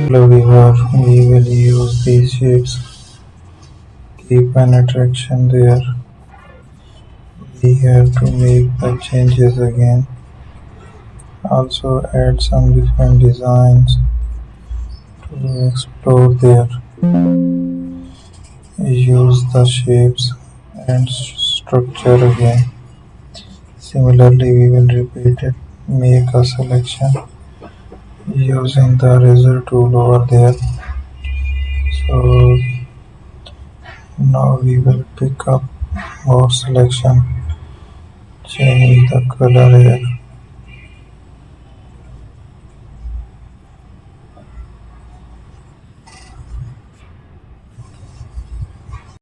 Hello viewer, we will use these shapes. Keep an attraction there. We have to make the changes again. Also add some different designs to explore there. Use the shapes and structure again. Similarly, we will repeat it. Make a selection using the razor tool over there. So now we will pick up more selection. Change the color here.